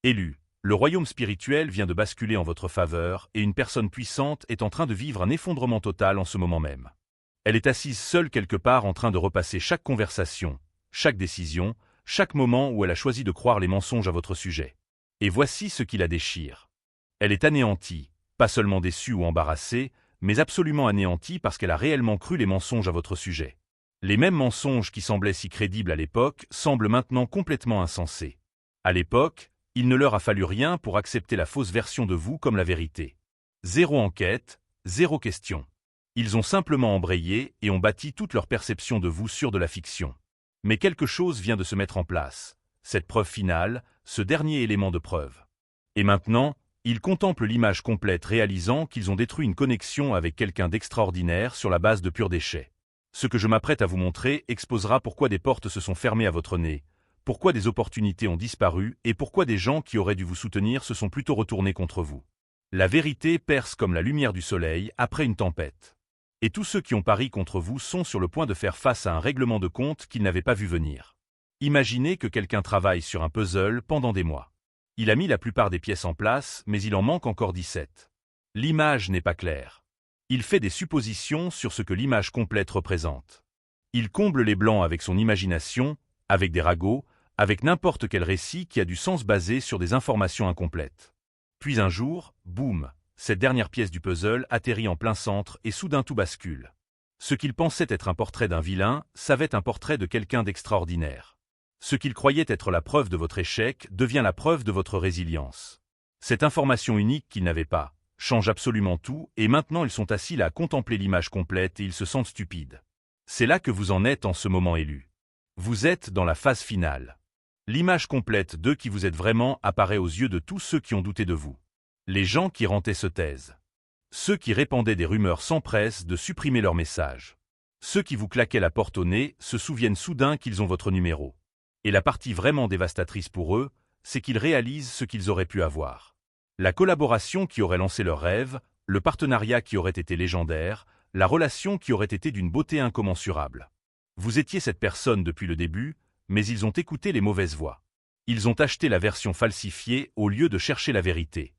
Élu, le royaume spirituel vient de basculer en votre faveur et une personne puissante est en train de vivre un effondrement total en ce moment même. Elle est assise seule quelque part en train de repasser chaque conversation, chaque décision, chaque moment où elle a choisi de croire les mensonges à votre sujet. Et voici ce qui la déchire. Elle est anéantie, pas seulement déçue ou embarrassée, mais absolument anéantie parce qu'elle a réellement cru les mensonges à votre sujet. Les mêmes mensonges qui semblaient si crédibles à l'époque semblent maintenant complètement insensés. À l'époque, il ne leur a fallu rien pour accepter la fausse version de vous comme la vérité. Zéro enquête, zéro question. Ils ont simplement embrayé et ont bâti toute leur perception de vous sur de la fiction. Mais quelque chose vient de se mettre en place, cette preuve finale, ce dernier élément de preuve. Et maintenant, ils contemplent l'image complète réalisant qu'ils ont détruit une connexion avec quelqu'un d'extraordinaire sur la base de purs déchets. Ce que je m'apprête à vous montrer exposera pourquoi des portes se sont fermées à votre nez, pourquoi des opportunités ont disparu et pourquoi des gens qui auraient dû vous soutenir se sont plutôt retournés contre vous. La vérité perce comme la lumière du soleil après une tempête. Et tous ceux qui ont pari contre vous sont sur le point de faire face à un règlement de compte qu'ils n'avaient pas vu venir. Imaginez que quelqu'un travaille sur un puzzle pendant des mois. Il a mis la plupart des pièces en place, mais il en manque encore 17. L'image n'est pas claire. Il fait des suppositions sur ce que l'image complète représente. Il comble les blancs avec son imagination, avec des ragots, avec n'importe quel récit qui a du sens basé sur des informations incomplètes. Puis un jour, boum, cette dernière pièce du puzzle atterrit en plein centre et soudain tout bascule. Ce qu'il pensait être un portrait d'un vilain savait un portrait de quelqu'un d'extraordinaire. Ce qu'il croyait être la preuve de votre échec devient la preuve de votre résilience. Cette information unique qu'ils n'avaient pas change absolument tout et maintenant ils sont assis là à contempler l'image complète et ils se sentent stupides. C'est là que vous en êtes en ce moment élu. Vous êtes dans la phase finale. L'image complète de qui vous êtes vraiment apparaît aux yeux de tous ceux qui ont douté de vous. Les gens qui rentaient se taisent. Ceux qui répandaient des rumeurs s'empressent de supprimer leur message. Ceux qui vous claquaient la porte au nez se souviennent soudain qu'ils ont votre numéro. Et la partie vraiment dévastatrice pour eux, c'est qu'ils réalisent ce qu'ils auraient pu avoir. La collaboration qui aurait lancé leurs rêves, le partenariat qui aurait été légendaire, la relation qui aurait été d'une beauté incommensurable. Vous étiez cette personne depuis le début, mais ils ont écouté les mauvaises voix. Ils ont acheté la version falsifiée au lieu de chercher la vérité.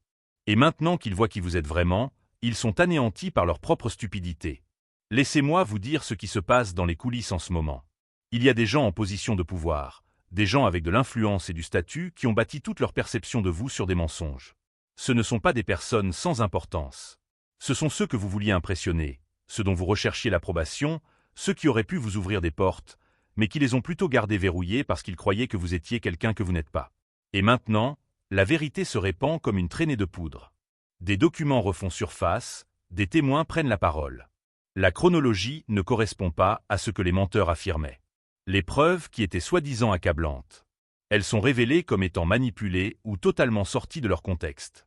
Et maintenant qu'ils voient qui vous êtes vraiment, ils sont anéantis par leur propre stupidité. Laissez-moi vous dire ce qui se passe dans les coulisses en ce moment. Il y a des gens en position de pouvoir, des gens avec de l'influence et du statut qui ont bâti toute leur perception de vous sur des mensonges. Ce ne sont pas des personnes sans importance. Ce sont ceux que vous vouliez impressionner, ceux dont vous recherchiez l'approbation, ceux qui auraient pu vous ouvrir des portes, mais qui les ont plutôt gardées verrouillées parce qu'ils croyaient que vous étiez quelqu'un que vous n'êtes pas. Et maintenant, la vérité se répand comme une traînée de poudre. Des documents refont surface, des témoins prennent la parole. La chronologie ne correspond pas à ce que les menteurs affirmaient. Les preuves qui étaient soi-disant accablantes. Elles sont révélées comme étant manipulées ou totalement sorties de leur contexte.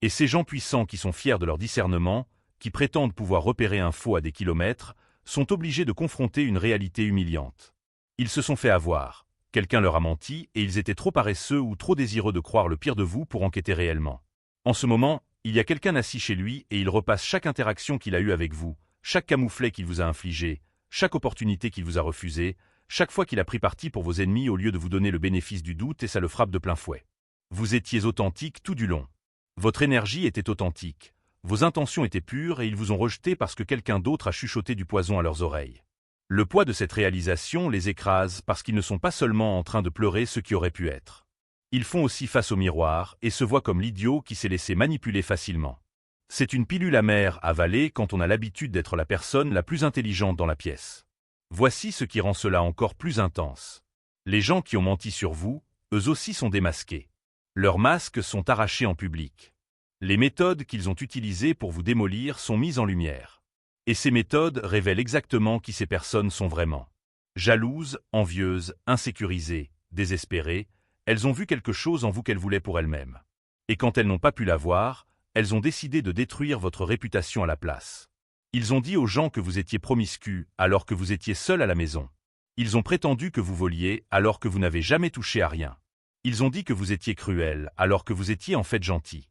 Et ces gens puissants qui sont fiers de leur discernement, qui prétendent pouvoir repérer un faux à des kilomètres, sont obligés de confronter une réalité humiliante. Ils se sont fait avoir, quelqu'un leur a menti et ils étaient trop paresseux ou trop désireux de croire le pire de vous pour enquêter réellement. En ce moment, il y a quelqu'un assis chez lui et il repasse chaque interaction qu'il a eue avec vous, chaque camouflet qu'il vous a infligé, chaque opportunité qu'il vous a refusée, chaque fois qu'il a pris parti pour vos ennemis au lieu de vous donner le bénéfice du doute et ça le frappe de plein fouet. Vous étiez authentique tout du long. Votre énergie était authentique. Vos intentions étaient pures et ils vous ont rejeté parce que quelqu'un d'autre a chuchoté du poison à leurs oreilles. Le poids de cette réalisation les écrase parce qu'ils ne sont pas seulement en train de pleurer ce qui aurait pu être. Ils font aussi face au miroir et se voient comme l'idiot qui s'est laissé manipuler facilement. C'est une pilule amère à avaler quand on a l'habitude d'être la personne la plus intelligente dans la pièce. Voici ce qui rend cela encore plus intense. Les gens qui ont menti sur vous, eux aussi sont démasqués. Leurs masques sont arrachés en public. Les méthodes qu'ils ont utilisées pour vous démolir sont mises en lumière. Et ces méthodes révèlent exactement qui ces personnes sont vraiment. Jalouses, envieuses, insécurisées, désespérées, elles ont vu quelque chose en vous qu'elles voulaient pour elles-mêmes. Et quand elles n'ont pas pu l'avoir, elles ont décidé de détruire votre réputation à la place. Ils ont dit aux gens que vous étiez promiscu alors que vous étiez seul à la maison. Ils ont prétendu que vous voliez alors que vous n'avez jamais touché à rien. Ils ont dit que vous étiez cruel alors que vous étiez en fait gentil.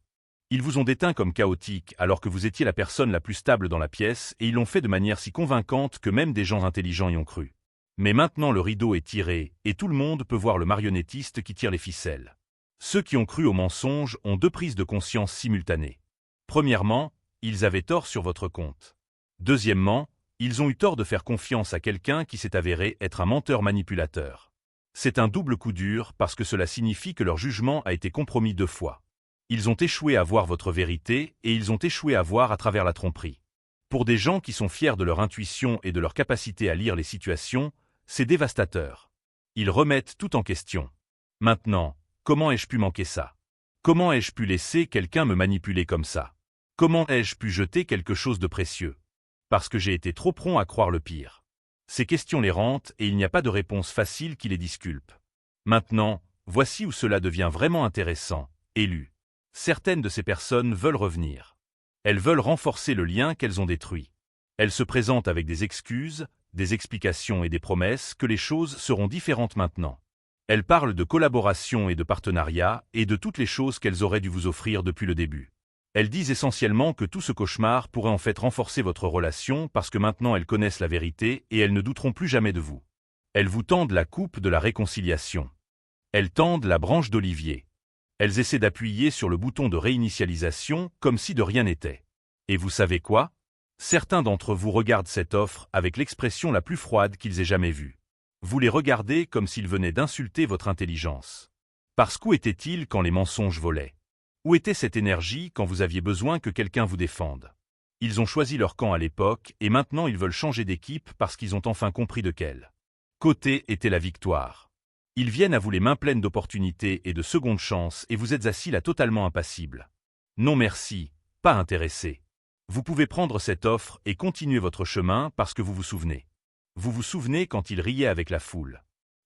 Ils vous ont déteint comme chaotique alors que vous étiez la personne la plus stable dans la pièce et ils l'ont fait de manière si convaincante que même des gens intelligents y ont cru. Mais maintenant le rideau est tiré et tout le monde peut voir le marionnettiste qui tire les ficelles. Ceux qui ont cru au mensonge ont deux prises de conscience simultanées. Premièrement, ils avaient tort sur votre compte. Deuxièmement, ils ont eu tort de faire confiance à quelqu'un qui s'est avéré être un menteur manipulateur. C'est un double coup dur parce que cela signifie que leur jugement a été compromis deux fois. Ils ont échoué à voir votre vérité et ils ont échoué à voir à travers la tromperie. Pour des gens qui sont fiers de leur intuition et de leur capacité à lire les situations, c'est dévastateur. Ils remettent tout en question. Maintenant, comment ai-je pu manquer ça? Comment ai-je pu laisser quelqu'un me manipuler comme ça? Comment ai-je pu jeter quelque chose de précieux? Parce que j'ai été trop prompt à croire le pire. Ces questions les hantent et il n'y a pas de réponse facile qui les disculpe. Maintenant, voici où cela devient vraiment intéressant. Élu. Certaines de ces personnes veulent revenir. Elles veulent renforcer le lien qu'elles ont détruit. Elles se présentent avec des excuses, des explications et des promesses que les choses seront différentes maintenant. Elles parlent de collaboration et de partenariat et de toutes les choses qu'elles auraient dû vous offrir depuis le début. Elles disent essentiellement que tout ce cauchemar pourrait en fait renforcer votre relation parce que maintenant elles connaissent la vérité et elles ne douteront plus jamais de vous. Elles vous tendent la coupe de la réconciliation. Elles tendent la branche d'olivier. Elles essaient d'appuyer sur le bouton de réinitialisation comme si de rien n'était. Et vous savez quoi? Certains d'entre vous regardent cette offre avec l'expression la plus froide qu'ils aient jamais vue. Vous les regardez comme s'ils venaient d'insulter votre intelligence. Parce qu'où étaient-ils quand les mensonges volaient? Où était cette énergie quand vous aviez besoin que quelqu'un vous défende? Ils ont choisi leur camp à l'époque et maintenant ils veulent changer d'équipe parce qu'ils ont enfin compris de quel côté était la victoire. Ils viennent à vous les mains pleines d'opportunités et de secondes chances et vous êtes assis là totalement impassible. Non merci, pas intéressé. Vous pouvez prendre cette offre et continuer votre chemin parce que vous vous souvenez. Vous vous souvenez quand ils riaient avec la foule.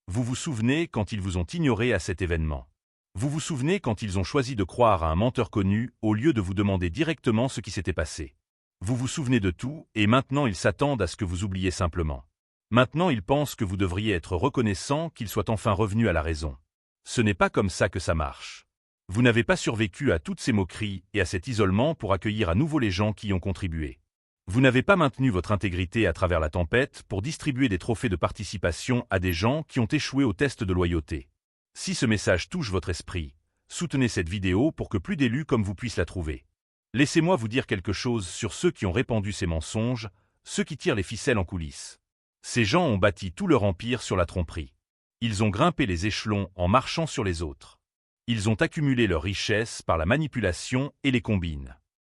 Vous vous souvenez quand ils vous ont ignoré à cet événement. Vous vous souvenez quand ils ont choisi de croire à un menteur connu au lieu de vous demander directement ce qui s'était passé. Vous vous souvenez de tout et maintenant ils s'attendent à ce que vous oubliez simplement. Maintenant ils pensent que vous devriez être reconnaissant qu'ils soient enfin revenus à la raison. Ce n'est pas comme ça que ça marche. Vous n'avez pas survécu à toutes ces moqueries et à cet isolement pour accueillir à nouveau les gens qui y ont contribué. Vous n'avez pas maintenu votre intégrité à travers la tempête pour distribuer des trophées de participation à des gens qui ont échoué au test de loyauté. Si ce message touche votre esprit, soutenez cette vidéo pour que plus d'élus comme vous puissent la trouver. Laissez-moi vous dire quelque chose sur ceux qui ont répandu ces mensonges, ceux qui tirent les ficelles en coulisses. Ces gens ont bâti tout leur empire sur la tromperie. Ils ont grimpé les échelons en marchant sur les autres. Ils ont accumulé leurs richesses par la manipulation et les combines.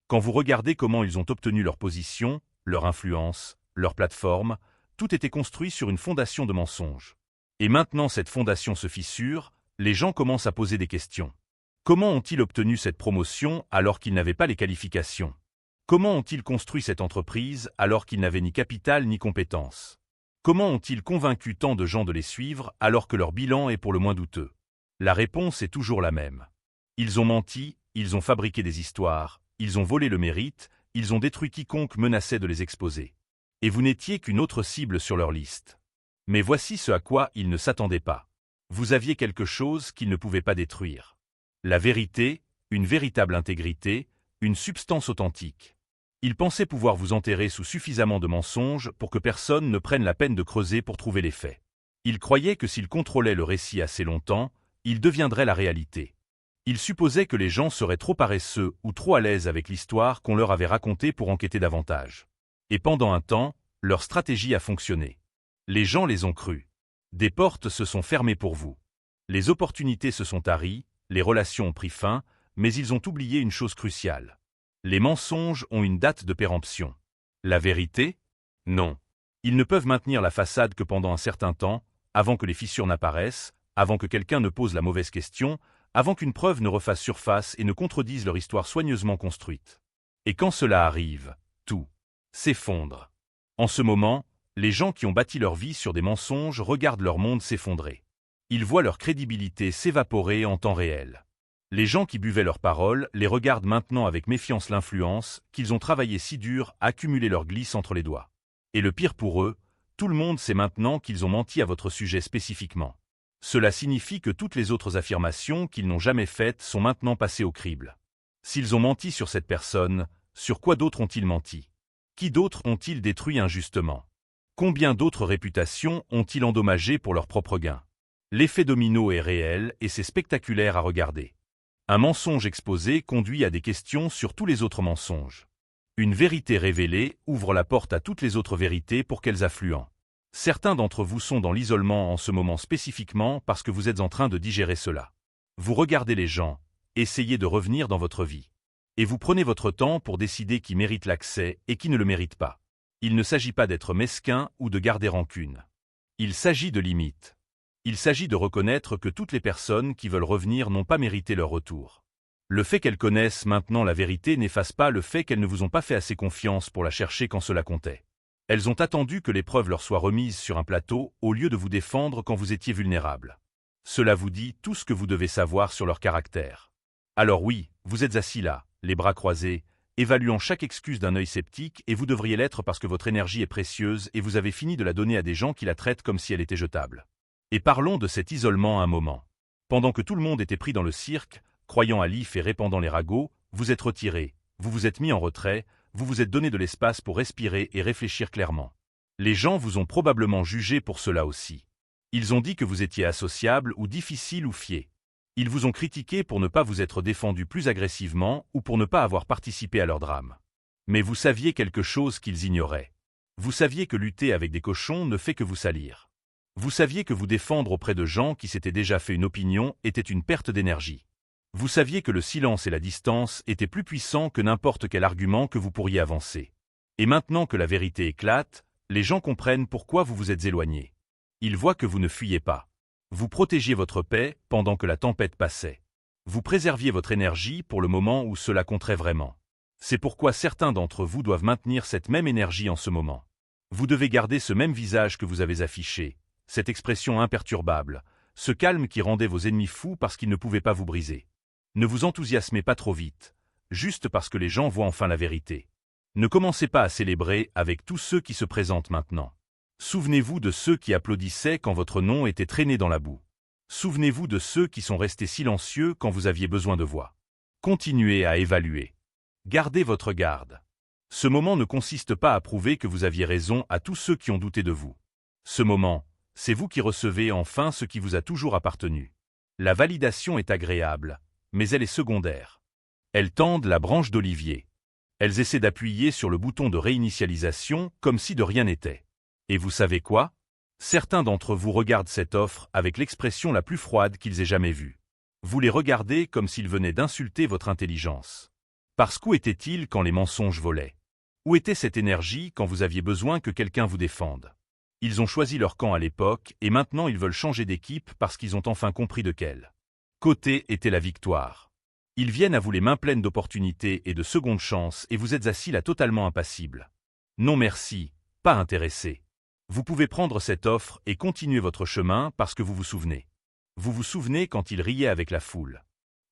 Quand vous regardez comment ils ont obtenu leur position, leur influence, leur plateforme, tout était construit sur une fondation de mensonges. Et maintenant cette fondation se fissure, les gens commencent à poser des questions. Comment ont-ils obtenu cette promotion alors qu'ils n'avaient pas les qualifications? Comment ont-ils construit cette entreprise alors qu'ils n'avaient ni capital ni compétences? Comment ont-ils convaincu tant de gens de les suivre alors que leur bilan est pour le moins douteux? La réponse est toujours la même. Ils ont menti, ils ont fabriqué des histoires, ils ont volé le mérite, ils ont détruit quiconque menaçait de les exposer. Et vous n'étiez qu'une autre cible sur leur liste. Mais voici ce à quoi ils ne s'attendaient pas. Vous aviez quelque chose qu'ils ne pouvaient pas détruire. La vérité, une véritable intégrité, une substance authentique. Ils pensaient pouvoir vous enterrer sous suffisamment de mensonges pour que personne ne prenne la peine de creuser pour trouver les faits. Ils croyaient que s'ils contrôlaient le récit assez longtemps, il deviendrait la réalité. Ils supposaient que les gens seraient trop paresseux ou trop à l'aise avec l'histoire qu'on leur avait racontée pour enquêter davantage. Et pendant un temps, leur stratégie a fonctionné. Les gens les ont crus. Des portes se sont fermées pour vous. Les opportunités se sont taries, les relations ont pris fin, mais ils ont oublié une chose cruciale. Les mensonges ont une date de péremption. La vérité? Non. Ils ne peuvent maintenir la façade que pendant un certain temps, avant que les fissures n'apparaissent, avant que quelqu'un ne pose la mauvaise question, avant qu'une preuve ne refasse surface et ne contredise leur histoire soigneusement construite. Et quand cela arrive, tout s'effondre. En ce moment, les gens qui ont bâti leur vie sur des mensonges regardent leur monde s'effondrer. Ils voient leur crédibilité s'évaporer en temps réel. Les gens qui buvaient leurs paroles les regardent maintenant avec méfiance l'influence qu'ils ont travaillé si dur à accumuler leur glisse entre les doigts. Et le pire pour eux, tout le monde sait maintenant qu'ils ont menti à votre sujet spécifiquement. Cela signifie que toutes les autres affirmations qu'ils n'ont jamais faites sont maintenant passées au crible. S'ils ont menti sur cette personne, sur quoi d'autres ont-ils menti? Qui d'autres ont-ils détruit injustement? Combien d'autres réputations ont-ils endommagées pour leur propre gain? L'effet domino est réel et c'est spectaculaire à regarder. Un mensonge exposé conduit à des questions sur tous les autres mensonges. Une vérité révélée ouvre la porte à toutes les autres vérités pour qu'elles affluent. Certains d'entre vous sont dans l'isolement en ce moment spécifiquement parce que vous êtes en train de digérer cela. Vous regardez les gens, essayez de revenir dans votre vie. Et vous prenez votre temps pour décider qui mérite l'accès et qui ne le mérite pas. Il ne s'agit pas d'être mesquin ou de garder rancune. Il s'agit de limites. Il s'agit de reconnaître que toutes les personnes qui veulent revenir n'ont pas mérité leur retour. Le fait qu'elles connaissent maintenant la vérité n'efface pas le fait qu'elles ne vous ont pas fait assez confiance pour la chercher quand cela comptait. Elles ont attendu que l'épreuve leur soit remise sur un plateau au lieu de vous défendre quand vous étiez vulnérable. Cela vous dit tout ce que vous devez savoir sur leur caractère. Alors oui, vous êtes assis là, les bras croisés, évaluant chaque excuse d'un œil sceptique et vous devriez l'être parce que votre énergie est précieuse et vous avez fini de la donner à des gens qui la traitent comme si elle était jetable. Et parlons de cet isolement un moment. Pendant que tout le monde était pris dans le cirque, croyant à l'if et répandant les ragots, vous êtes retiré, vous vous êtes mis en retrait, vous vous êtes donné de l'espace pour respirer et réfléchir clairement. Les gens vous ont probablement jugé pour cela aussi. Ils ont dit que vous étiez associable ou difficile ou fier. Ils vous ont critiqué pour ne pas vous être défendu plus agressivement ou pour ne pas avoir participé à leur drame. Mais vous saviez quelque chose qu'ils ignoraient. Vous saviez que lutter avec des cochons ne fait que vous salir. Vous saviez que vous défendre auprès de gens qui s'étaient déjà fait une opinion était une perte d'énergie. Vous saviez que le silence et la distance étaient plus puissants que n'importe quel argument que vous pourriez avancer. Et maintenant que la vérité éclate, les gens comprennent pourquoi vous vous êtes éloigné. Ils voient que vous ne fuyez pas. Vous protégiez votre paix pendant que la tempête passait. Vous préserviez votre énergie pour le moment où cela compterait vraiment. C'est pourquoi certains d'entre vous doivent maintenir cette même énergie en ce moment. Vous devez garder ce même visage que vous avez affiché, cette expression imperturbable, ce calme qui rendait vos ennemis fous parce qu'ils ne pouvaient pas vous briser. Ne vous enthousiasmez pas trop vite, juste parce que les gens voient enfin la vérité. Ne commencez pas à célébrer avec tous ceux qui se présentent maintenant. Souvenez-vous de ceux qui applaudissaient quand votre nom était traîné dans la boue. Souvenez-vous de ceux qui sont restés silencieux quand vous aviez besoin de voix. Continuez à évaluer. Gardez votre garde. Ce moment ne consiste pas à prouver que vous aviez raison à tous ceux qui ont douté de vous. Ce moment, c'est vous qui recevez enfin ce qui vous a toujours appartenu. La validation est agréable, mais elle est secondaire. Elles tendent la branche d'olivier. Elles essaient d'appuyer sur le bouton de réinitialisation comme si de rien n'était. Et vous savez quoi? Certains d'entre vous regardent cette offre avec l'expression la plus froide qu'ils aient jamais vue. Vous les regardez comme s'ils venaient d'insulter votre intelligence. Parce qu'où était-il quand les mensonges volaient? Où était cette énergie quand vous aviez besoin que quelqu'un vous défende? Ils ont choisi leur camp à l'époque et maintenant ils veulent changer d'équipe parce qu'ils ont enfin compris de quel côté était la victoire. Ils viennent à vous les mains pleines d'opportunités et de secondes chances et vous êtes assis là totalement impassible. Non merci, pas intéressé. Vous pouvez prendre cette offre et continuer votre chemin parce que vous vous souvenez. Vous vous souvenez quand ils riaient avec la foule.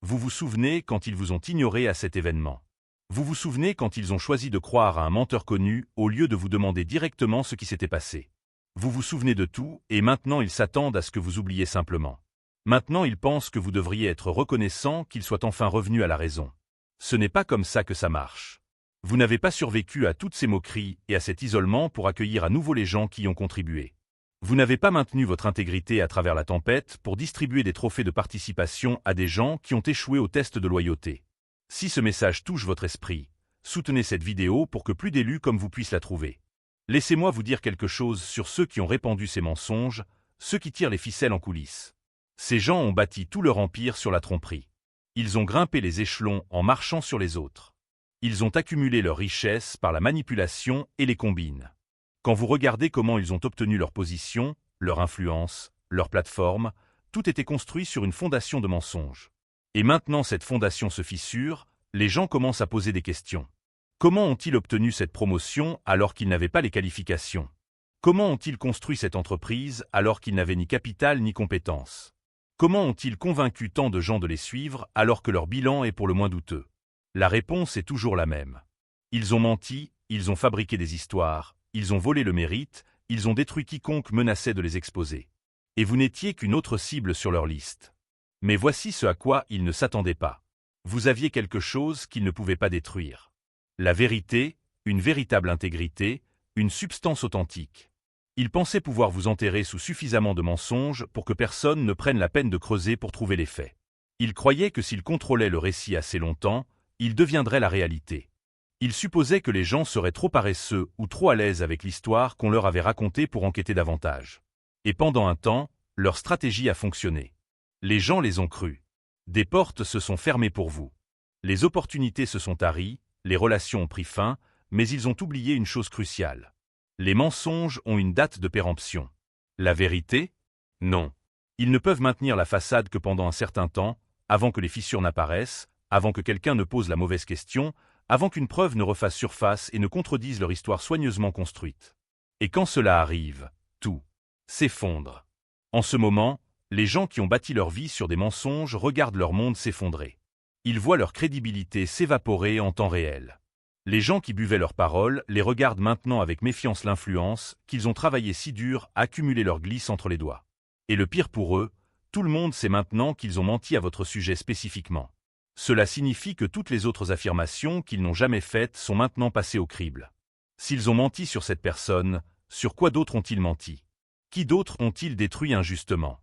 Vous vous souvenez quand ils vous ont ignoré à cet événement. Vous vous souvenez quand ils ont choisi de croire à un menteur connu au lieu de vous demander directement ce qui s'était passé. Vous vous souvenez de tout et maintenant ils s'attendent à ce que vous oubliez simplement. Maintenant ils pensent que vous devriez être reconnaissant qu'ils soient enfin revenus à la raison. Ce n'est pas comme ça que ça marche. Vous n'avez pas survécu à toutes ces moqueries et à cet isolement pour accueillir à nouveau les gens qui y ont contribué. Vous n'avez pas maintenu votre intégrité à travers la tempête pour distribuer des trophées de participation à des gens qui ont échoué au test de loyauté. Si ce message touche votre esprit, soutenez cette vidéo pour que plus d'élus comme vous puissent la trouver. Laissez-moi vous dire quelque chose sur ceux qui ont répandu ces mensonges, ceux qui tirent les ficelles en coulisses. Ces gens ont bâti tout leur empire sur la tromperie. Ils ont grimpé les échelons en marchant sur les autres. Ils ont accumulé leur richesse par la manipulation et les combines. Quand vous regardez comment ils ont obtenu leur position, leur influence, leur plateforme, tout était construit sur une fondation de mensonges. Et maintenant cette fondation se fissure, les gens commencent à poser des questions. Comment ont-ils obtenu cette promotion alors qu'ils n'avaient pas les qualifications? Comment ont-ils construit cette entreprise alors qu'ils n'avaient ni capital ni compétences? Comment ont-ils convaincu tant de gens de les suivre alors que leur bilan est pour le moins douteux? La réponse est toujours la même. Ils ont menti, ils ont fabriqué des histoires, ils ont volé le mérite, ils ont détruit quiconque menaçait de les exposer. Et vous n'étiez qu'une autre cible sur leur liste. Mais voici ce à quoi ils ne s'attendaient pas. Vous aviez quelque chose qu'ils ne pouvaient pas détruire. La vérité, une véritable intégrité, une substance authentique. Ils pensaient pouvoir vous enterrer sous suffisamment de mensonges pour que personne ne prenne la peine de creuser pour trouver les faits. Ils croyaient que s'ils contrôlaient le récit assez longtemps, il deviendrait la réalité. Ils supposaient que les gens seraient trop paresseux ou trop à l'aise avec l'histoire qu'on leur avait racontée pour enquêter davantage. Et pendant un temps, leur stratégie a fonctionné. Les gens les ont crus. Des portes se sont fermées pour vous. Les opportunités se sont taries, les relations ont pris fin, mais ils ont oublié une chose cruciale. Les mensonges ont une date de péremption. La vérité? Non. Ils ne peuvent maintenir la façade que pendant un certain temps, avant que les fissures n'apparaissent, avant que quelqu'un ne pose la mauvaise question, avant qu'une preuve ne refasse surface et ne contredise leur histoire soigneusement construite. Et quand cela arrive, tout s'effondre. En ce moment, les gens qui ont bâti leur vie sur des mensonges regardent leur monde s'effondrer. Ils voient leur crédibilité s'évaporer en temps réel. Les gens qui buvaient leurs paroles les regardent maintenant avec méfiance l'influence qu'ils ont travaillé si dur à accumuler leur glisse entre les doigts. Et le pire pour eux, tout le monde sait maintenant qu'ils ont menti à votre sujet spécifiquement. Cela signifie que toutes les autres affirmations qu'ils n'ont jamais faites sont maintenant passées au crible. S'ils ont menti sur cette personne, sur quoi d'autres ont-ils menti? Qui d'autres ont-ils détruit injustement?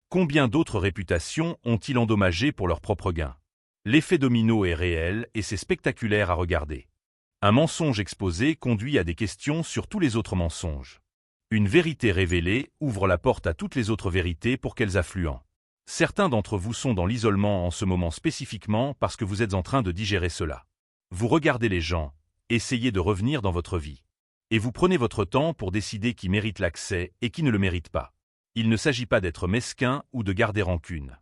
Combien d'autres réputations ont-ils endommagées pour leur propre gain? L'effet domino est réel et c'est spectaculaire à regarder. Un mensonge exposé conduit à des questions sur tous les autres mensonges. Une vérité révélée ouvre la porte à toutes les autres vérités pour qu'elles affluent. Certains d'entre vous sont dans l'isolement en ce moment spécifiquement parce que vous êtes en train de digérer cela. Vous regardez les gens, essayez de revenir dans votre vie. Et vous prenez votre temps pour décider qui mérite l'accès et qui ne le mérite pas. Il ne s'agit pas d'être mesquin ou de garder rancune.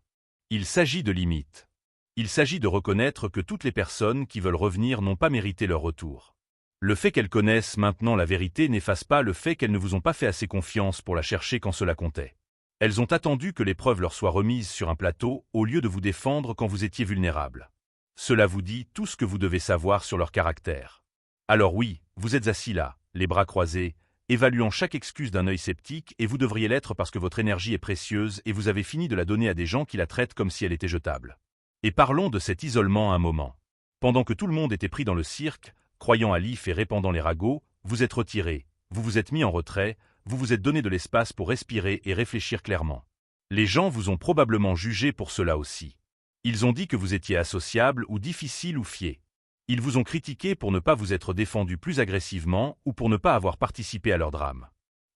Il s'agit de limites. Il s'agit de reconnaître que toutes les personnes qui veulent revenir n'ont pas mérité leur retour. Le fait qu'elles connaissent maintenant la vérité n'efface pas le fait qu'elles ne vous ont pas fait assez confiance pour la chercher quand cela comptait. Elles ont attendu que les preuves leur soient remises sur un plateau au lieu de vous défendre quand vous étiez vulnérable. Cela vous dit tout ce que vous devez savoir sur leur caractère. Alors oui, vous êtes assis là, les bras croisés, évaluant chaque excuse d'un œil sceptique et vous devriez l'être parce que votre énergie est précieuse et vous avez fini de la donner à des gens qui la traitent comme si elle était jetable. Et parlons de cet isolement un moment. Pendant que tout le monde était pris dans le cirque, croyant à l'if et répandant les ragots, vous êtes retiré, vous vous êtes mis en retrait, vous vous êtes donné de l'espace pour respirer et réfléchir clairement. Les gens vous ont probablement jugé pour cela aussi. Ils ont dit que vous étiez associable ou difficile ou fier. Ils vous ont critiqué pour ne pas vous être défendu plus agressivement ou pour ne pas avoir participé à leur drame.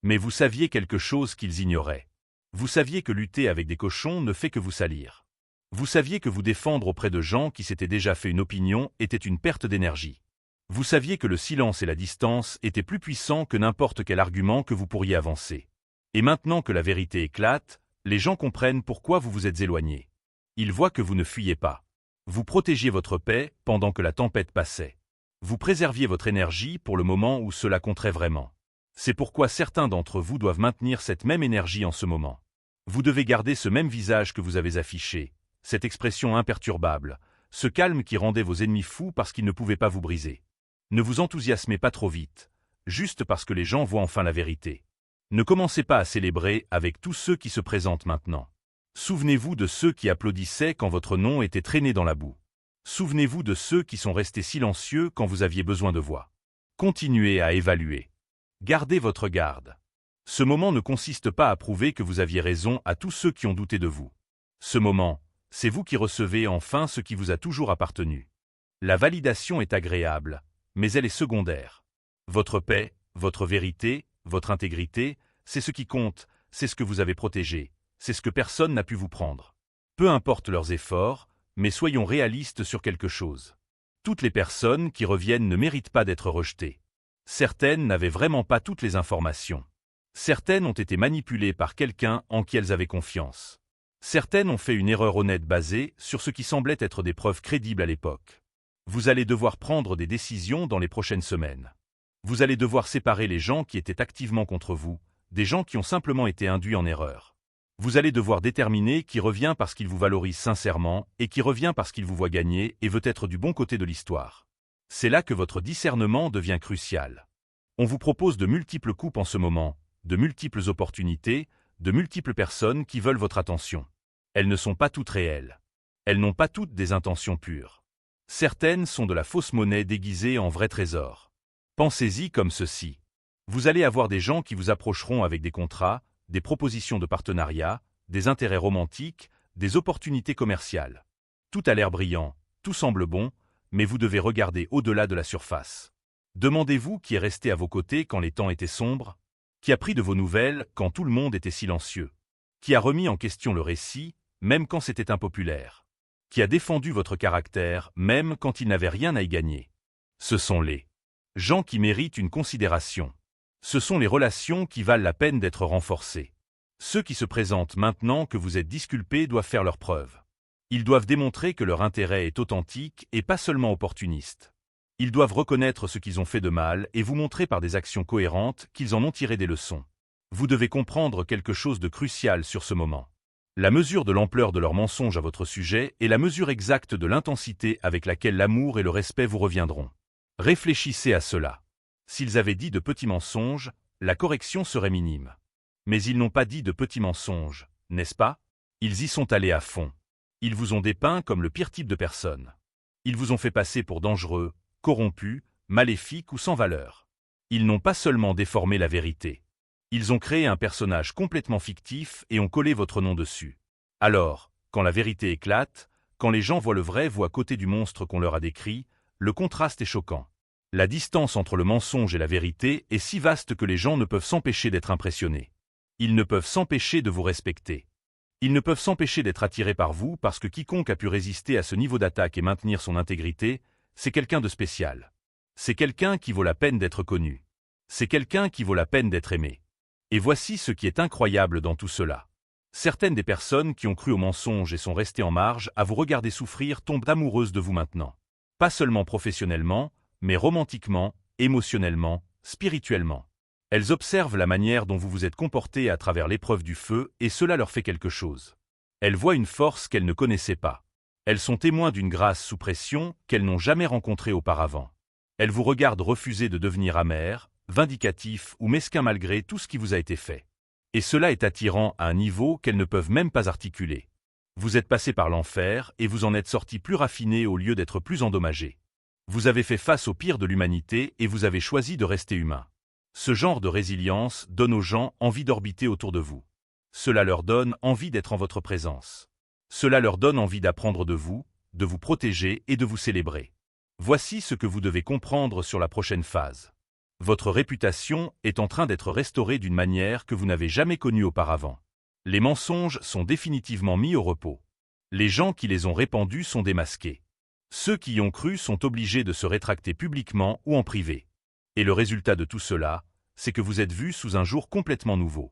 Mais vous saviez quelque chose qu'ils ignoraient. Vous saviez que lutter avec des cochons ne fait que vous salir. Vous saviez que vous défendre auprès de gens qui s'étaient déjà fait une opinion était une perte d'énergie. Vous saviez que le silence et la distance étaient plus puissants que n'importe quel argument que vous pourriez avancer. Et maintenant que la vérité éclate, les gens comprennent pourquoi vous vous êtes éloigné. Ils voient que vous ne fuyez pas. Vous protégiez votre paix pendant que la tempête passait. Vous préserviez votre énergie pour le moment où cela compterait vraiment. C'est pourquoi certains d'entre vous doivent maintenir cette même énergie en ce moment. Vous devez garder ce même visage que vous avez affiché, cette expression imperturbable, ce calme qui rendait vos ennemis fous parce qu'ils ne pouvaient pas vous briser. Ne vous enthousiasmez pas trop vite, juste parce que les gens voient enfin la vérité. Ne commencez pas à célébrer avec tous ceux qui se présentent maintenant. Souvenez-vous de ceux qui applaudissaient quand votre nom était traîné dans la boue. Souvenez-vous de ceux qui sont restés silencieux quand vous aviez besoin de voix. Continuez à évaluer. Gardez votre garde. Ce moment ne consiste pas à prouver que vous aviez raison à tous ceux qui ont douté de vous. Ce moment, c'est vous qui recevez enfin ce qui vous a toujours appartenu. La validation est agréable, mais elle est secondaire. Votre paix, votre vérité, votre intégrité, c'est ce qui compte, c'est ce que vous avez protégé, c'est ce que personne n'a pu vous prendre. Peu importe leurs efforts, mais soyons réalistes sur quelque chose. Toutes les personnes qui reviennent ne méritent pas d'être rejetées. Certaines n'avaient vraiment pas toutes les informations. Certaines ont été manipulées par quelqu'un en qui elles avaient confiance. Certaines ont fait une erreur honnête basée sur ce qui semblait être des preuves crédibles à l'époque. Vous allez devoir prendre des décisions dans les prochaines semaines. Vous allez devoir séparer les gens qui étaient activement contre vous, des gens qui ont simplement été induits en erreur. Vous allez devoir déterminer qui revient parce qu'il vous valorise sincèrement et qui revient parce qu'il vous voit gagner et veut être du bon côté de l'histoire. C'est là que votre discernement devient crucial. On vous propose de multiples coupes en ce moment, de multiples opportunités, de multiples personnes qui veulent votre attention. Elles ne sont pas toutes réelles. Elles n'ont pas toutes des intentions pures. Certaines sont de la fausse monnaie déguisée en vrai trésor. Pensez-y comme ceci. Vous allez avoir des gens qui vous approcheront avec des contrats, des propositions de partenariat, des intérêts romantiques, des opportunités commerciales. Tout a l'air brillant, tout semble bon, mais vous devez regarder au-delà de la surface. Demandez-vous qui est resté à vos côtés quand les temps étaient sombres, qui a pris de vos nouvelles quand tout le monde était silencieux, qui a remis en question le récit, même quand c'était impopulaire, qui a défendu votre caractère, même quand il n'avait rien à y gagner. Ce sont les gens qui méritent une considération. Ce sont les relations qui valent la peine d'être renforcées. Ceux qui se présentent maintenant que vous êtes disculpés doivent faire leurs preuves. Ils doivent démontrer que leur intérêt est authentique et pas seulement opportuniste. Ils doivent reconnaître ce qu'ils ont fait de mal et vous montrer par des actions cohérentes qu'ils en ont tiré des leçons. Vous devez comprendre quelque chose de crucial sur ce moment. La mesure de l'ampleur de leurs mensonges à votre sujet est la mesure exacte de l'intensité avec laquelle l'amour et le respect vous reviendront. Réfléchissez à cela. S'ils avaient dit de petits mensonges, la correction serait minime. Mais ils n'ont pas dit de petits mensonges, n'est-ce pas? Ils y sont allés à fond. Ils vous ont dépeint comme le pire type de personne. Ils vous ont fait passer pour dangereux, corrompus, maléfiques ou sans valeur. Ils n'ont pas seulement déformé la vérité. Ils ont créé un personnage complètement fictif et ont collé votre nom dessus. Alors, quand la vérité éclate, quand les gens voient le vrai vous à côté du monstre qu'on leur a décrit, le contraste est choquant. La distance entre le mensonge et la vérité est si vaste que les gens ne peuvent s'empêcher d'être impressionnés. Ils ne peuvent s'empêcher de vous respecter. Ils ne peuvent s'empêcher d'être attirés par vous parce que quiconque a pu résister à ce niveau d'attaque et maintenir son intégrité, c'est quelqu'un de spécial. C'est quelqu'un qui vaut la peine d'être connu. C'est quelqu'un qui vaut la peine d'être aimé. Et voici ce qui est incroyable dans tout cela. Certaines des personnes qui ont cru au mensonge et sont restées en marge à vous regarder souffrir tombent amoureuses de vous maintenant. Pas seulement professionnellement, mais romantiquement, émotionnellement, spirituellement. Elles observent la manière dont vous vous êtes comporté à travers l'épreuve du feu et cela leur fait quelque chose. Elles voient une force qu'elles ne connaissaient pas. Elles sont témoins d'une grâce sous pression qu'elles n'ont jamais rencontrée auparavant. Elles vous regardent refuser de devenir amer, vindicatif ou mesquin malgré tout ce qui vous a été fait. Et cela est attirant à un niveau qu'elles ne peuvent même pas articuler. Vous êtes passé par l'enfer et vous en êtes sorti plus raffiné au lieu d'être plus endommagé. Vous avez fait face au pire de l'humanité et vous avez choisi de rester humain. Ce genre de résilience donne aux gens envie d'orbiter autour de vous. Cela leur donne envie d'être en votre présence. Cela leur donne envie d'apprendre de vous protéger et de vous célébrer. Voici ce que vous devez comprendre sur la prochaine phase. Votre réputation est en train d'être restaurée d'une manière que vous n'avez jamais connue auparavant. Les mensonges sont définitivement mis au repos. Les gens qui les ont répandus sont démasqués. Ceux qui y ont cru sont obligés de se rétracter publiquement ou en privé. Et le résultat de tout cela, c'est que vous êtes vu sous un jour complètement nouveau.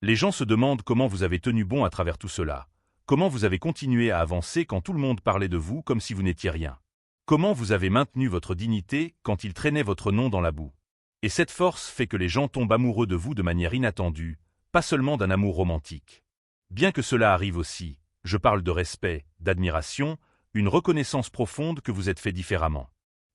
Les gens se demandent comment vous avez tenu bon à travers tout cela, comment vous avez continué à avancer quand tout le monde parlait de vous comme si vous n'étiez rien. Comment vous avez maintenu votre dignité quand ils traînaient votre nom dans la boue. Et cette force fait que les gens tombent amoureux de vous de manière inattendue, pas seulement d'un amour romantique. Bien que cela arrive aussi, je parle de respect, d'admiration, une reconnaissance profonde que vous êtes fait différemment.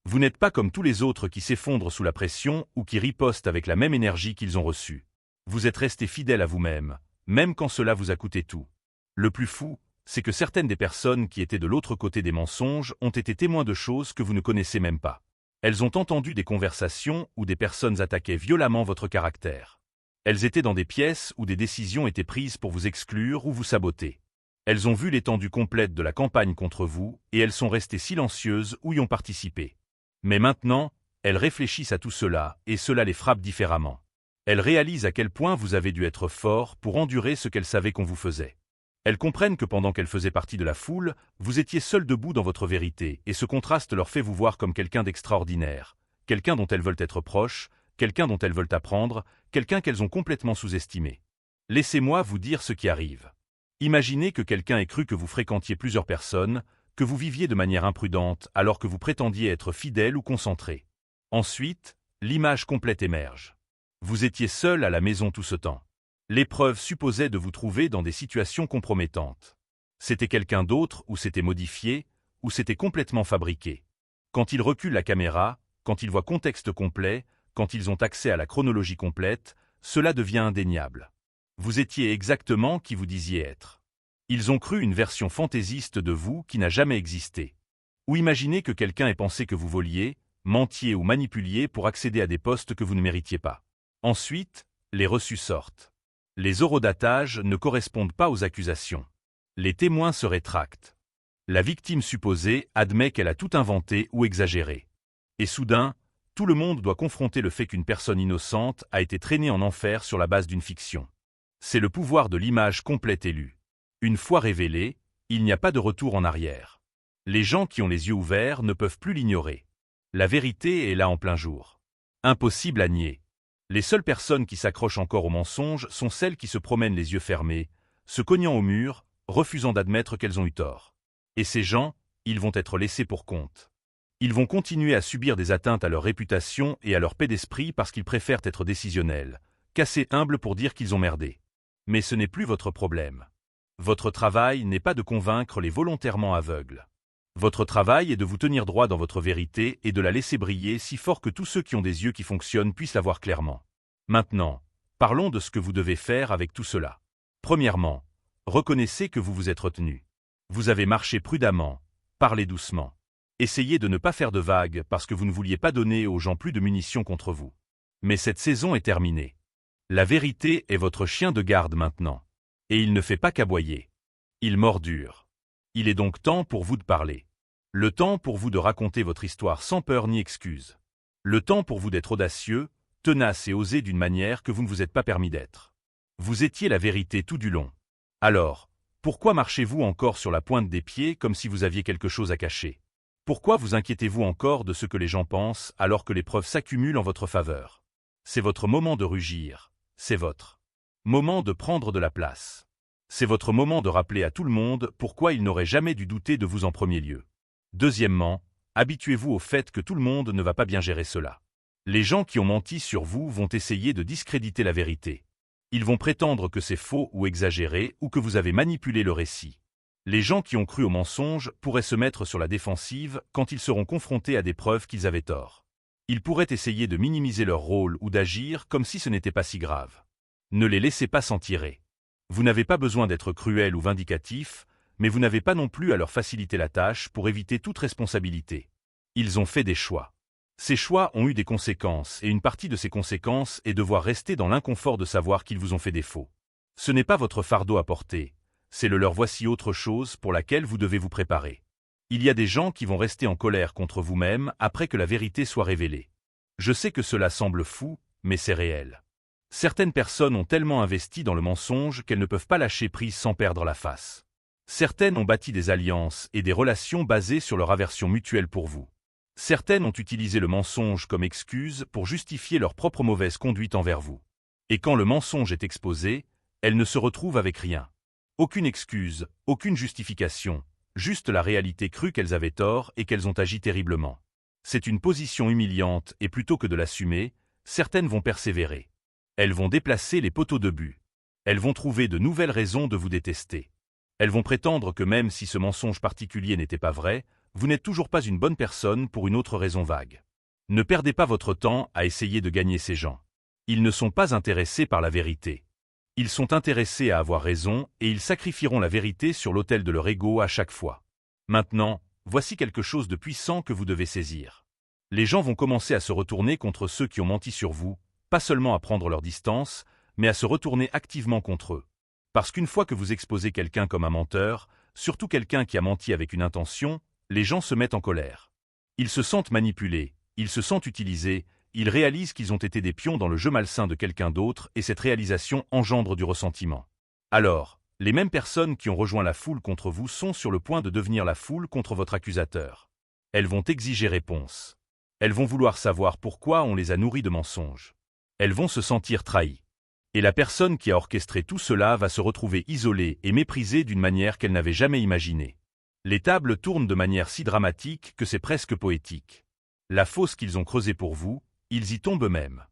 Vous n'êtes pas comme tous les autres qui s'effondrent sous la pression ou qui ripostent avec la même énergie qu'ils ont reçue. Vous êtes resté fidèle à vous-même, même quand cela vous a coûté tout. Le plus fou, c'est que certaines des personnes qui étaient de l'autre côté des mensonges ont été témoins de choses que vous ne connaissez même pas. Elles ont entendu des conversations où des personnes attaquaient violemment votre caractère. Elles étaient dans des pièces où des décisions étaient prises pour vous exclure ou vous saboter. Elles ont vu l'étendue complète de la campagne contre vous et elles sont restées silencieuses ou y ont participé. Mais maintenant, elles réfléchissent à tout cela et cela les frappe différemment. Elles réalisent à quel point vous avez dû être fort pour endurer ce qu'elles savaient qu'on vous faisait. Elles comprennent que pendant qu'elles faisaient partie de la foule, vous étiez seul debout dans votre vérité et ce contraste leur fait vous voir comme quelqu'un d'extraordinaire, quelqu'un dont elles veulent être proches, quelqu'un dont elles veulent apprendre, quelqu'un qu'elles ont complètement sous-estimé. Laissez-moi vous dire ce qui arrive. Imaginez que quelqu'un ait cru que vous fréquentiez plusieurs personnes, que vous viviez de manière imprudente alors que vous prétendiez être fidèle ou concentré. Ensuite, l'image complète émerge. Vous étiez seul à la maison tout ce temps. L'épreuve supposait de vous trouver dans des situations compromettantes. C'était quelqu'un d'autre ou c'était modifié, ou c'était complètement fabriqué. Quand ils reculent la caméra, quand ils voient contexte complet, quand ils ont accès à la chronologie complète, cela devient indéniable. Vous étiez exactement qui vous disiez être. Ils ont cru une version fantaisiste de vous qui n'a jamais existé. Ou imaginez que quelqu'un ait pensé que vous voliez, mentiez ou manipuliez pour accéder à des postes que vous ne méritiez pas. Ensuite, les reçus sortent. Les horodatages ne correspondent pas aux accusations. Les témoins se rétractent. La victime supposée admet qu'elle a tout inventé ou exagéré. Et soudain, tout le monde doit confronter le fait qu'une personne innocente a été traînée en enfer sur la base d'une fiction. C'est le pouvoir de l'image complète élue. Une fois révélée, il n'y a pas de retour en arrière. Les gens qui ont les yeux ouverts ne peuvent plus l'ignorer. La vérité est là en plein jour. Impossible à nier. Les seules personnes qui s'accrochent encore au mensonge sont celles qui se promènent les yeux fermés, se cognant au mur, refusant d'admettre qu'elles ont eu tort. Et ces gens, ils vont être laissés pour compte. Ils vont continuer à subir des atteintes à leur réputation et à leur paix d'esprit parce qu'ils préfèrent être décisionnels, qu'assez humbles pour dire qu'ils ont merdé. Mais ce n'est plus votre problème. Votre travail n'est pas de convaincre les volontairement aveugles. Votre travail est de vous tenir droit dans votre vérité et de la laisser briller si fort que tous ceux qui ont des yeux qui fonctionnent puissent la voir clairement. Maintenant, parlons de ce que vous devez faire avec tout cela. Premièrement, reconnaissez que vous vous êtes retenu. Vous avez marché prudemment, parlez doucement. Essayez de ne pas faire de vagues parce que vous ne vouliez pas donner aux gens plus de munitions contre vous. Mais cette saison est terminée. La vérité est votre chien de garde maintenant. Et il ne fait pas qu'aboyer. Il mord dur. Il est donc temps pour vous de parler. Le temps pour vous de raconter votre histoire sans peur ni excuse. Le temps pour vous d'être audacieux, tenace et osé d'une manière que vous ne vous êtes pas permis d'être. Vous étiez la vérité tout du long. Alors, pourquoi marchez-vous encore sur la pointe des pieds comme si vous aviez quelque chose à cacher? Pourquoi vous inquiétez-vous encore de ce que les gens pensent alors que les preuves s'accumulent en votre faveur? C'est votre moment de rugir, c'est votre moment de prendre de la place. C'est votre moment de rappeler à tout le monde pourquoi il n'aurait jamais dû douter de vous en premier lieu. Deuxièmement, habituez-vous au fait que tout le monde ne va pas bien gérer cela. Les gens qui ont menti sur vous vont essayer de discréditer la vérité. Ils vont prétendre que c'est faux ou exagéré ou que vous avez manipulé le récit. Les gens qui ont cru au mensonge pourraient se mettre sur la défensive quand ils seront confrontés à des preuves qu'ils avaient tort. Ils pourraient essayer de minimiser leur rôle ou d'agir comme si ce n'était pas si grave. Ne les laissez pas s'en tirer. Vous n'avez pas besoin d'être cruel ou vindicatif, mais vous n'avez pas non plus à leur faciliter la tâche pour éviter toute responsabilité. Ils ont fait des choix. Ces choix ont eu des conséquences et une partie de ces conséquences est devoir rester dans l'inconfort de savoir qu'ils vous ont fait défaut. Ce n'est pas votre fardeau à porter, c'est le leur. Voici autre chose pour laquelle vous devez vous préparer. Il y a des gens qui vont rester en colère contre vous-même après que la vérité soit révélée. Je sais que cela semble fou, mais c'est réel. Certaines personnes ont tellement investi dans le mensonge qu'elles ne peuvent pas lâcher prise sans perdre la face. Certaines ont bâti des alliances et des relations basées sur leur aversion mutuelle pour vous. Certaines ont utilisé le mensonge comme excuse pour justifier leur propre mauvaise conduite envers vous. Et quand le mensonge est exposé, elles ne se retrouvent avec rien. Aucune excuse, aucune justification, juste la réalité crue qu'elles avaient tort et qu'elles ont agi terriblement. C'est une position humiliante et plutôt que de l'assumer, certaines vont persévérer. Elles vont déplacer les poteaux de but. Elles vont trouver de nouvelles raisons de vous détester. Elles vont prétendre que même si ce mensonge particulier n'était pas vrai, vous n'êtes toujours pas une bonne personne pour une autre raison vague. Ne perdez pas votre temps à essayer de gagner ces gens. Ils ne sont pas intéressés par la vérité. Ils sont intéressés à avoir raison et ils sacrifieront la vérité sur l'autel de leur ego à chaque fois. Maintenant, voici quelque chose de puissant que vous devez saisir. Les gens vont commencer à se retourner contre ceux qui ont menti sur vous, pas seulement à prendre leur distance, mais à se retourner activement contre eux. Parce qu'une fois que vous exposez quelqu'un comme un menteur, surtout quelqu'un qui a menti avec une intention, les gens se mettent en colère. Ils se sentent manipulés, ils se sentent utilisés, ils réalisent qu'ils ont été des pions dans le jeu malsain de quelqu'un d'autre et cette réalisation engendre du ressentiment. Alors, les mêmes personnes qui ont rejoint la foule contre vous sont sur le point de devenir la foule contre votre accusateur. Elles vont exiger réponse. Elles vont vouloir savoir pourquoi on les a nourris de mensonges. Elles vont se sentir trahies. Et la personne qui a orchestré tout cela va se retrouver isolée et méprisée d'une manière qu'elle n'avait jamais imaginée. Les tables tournent de manière si dramatique que c'est presque poétique. La fosse qu'ils ont creusée pour vous, ils y tombent eux-mêmes.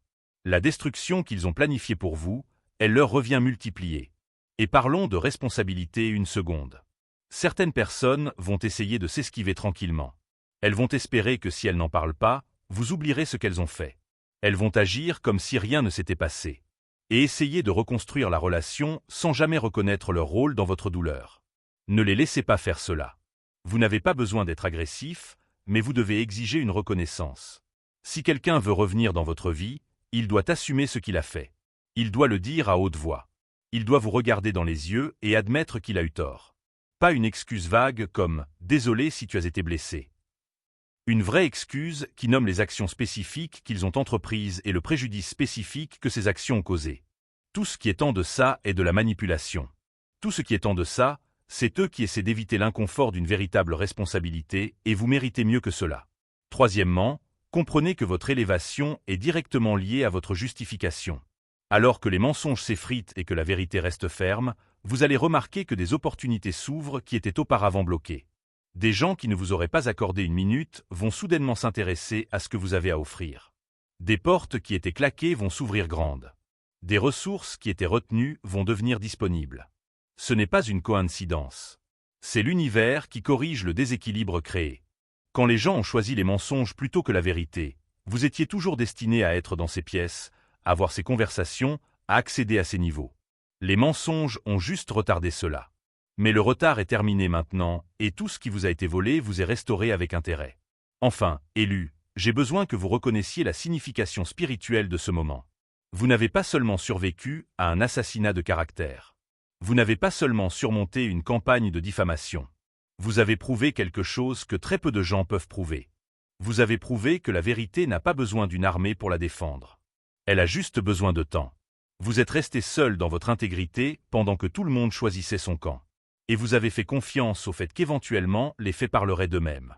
La destruction qu'ils ont planifiée pour vous, elle leur revient multipliée. Et parlons de responsabilité une seconde. Certaines personnes vont essayer de s'esquiver tranquillement. Elles vont espérer que si elles n'en parlent pas, vous oublierez ce qu'elles ont fait. Elles vont agir comme si rien ne s'était passé. Et essayer de reconstruire la relation sans jamais reconnaître leur rôle dans votre douleur. Ne les laissez pas faire cela. Vous n'avez pas besoin d'être agressif, mais vous devez exiger une reconnaissance. Si quelqu'un veut revenir dans votre vie, Il doit assumer ce qu'il a fait. Il doit le dire à haute voix. Il doit vous regarder dans les yeux et admettre qu'il a eu tort. Pas une excuse vague comme « désolé si tu as été blessé ». Une vraie excuse qui nomme les actions spécifiques qu'ils ont entreprises et le préjudice spécifique que ces actions ont causé. Tout ce qui est en deçà est de la manipulation. Tout ce qui est en deçà, c'est eux qui essaient d'éviter l'inconfort d'une véritable responsabilité et vous méritez mieux que cela. Troisièmement, comprenez que votre élévation est directement liée à votre justification. Alors que les mensonges s'effritent et que la vérité reste ferme, vous allez remarquer que des opportunités s'ouvrent qui étaient auparavant bloquées. Des gens qui ne vous auraient pas accordé une minute vont soudainement s'intéresser à ce que vous avez à offrir. Des portes qui étaient claquées vont s'ouvrir grandes. Des ressources qui étaient retenues vont devenir disponibles. Ce n'est pas une coïncidence. C'est l'univers qui corrige le déséquilibre créé. Quand les gens ont choisi les mensonges plutôt que la vérité, vous étiez toujours destiné à être dans ces pièces, à avoir ces conversations, à accéder à ces niveaux. Les mensonges ont juste retardé cela. Mais le retard est terminé maintenant, et tout ce qui vous a été volé vous est restauré avec intérêt. Enfin, élu, j'ai besoin que vous reconnaissiez la signification spirituelle de ce moment. Vous n'avez pas seulement survécu à un assassinat de caractère. Vous n'avez pas seulement surmonté une campagne de diffamation. Vous avez prouvé quelque chose que très peu de gens peuvent prouver. Vous avez prouvé que la vérité n'a pas besoin d'une armée pour la défendre. Elle a juste besoin de temps. Vous êtes resté seul dans votre intégrité pendant que tout le monde choisissait son camp. Et vous avez fait confiance au fait qu'éventuellement les faits parleraient d'eux-mêmes.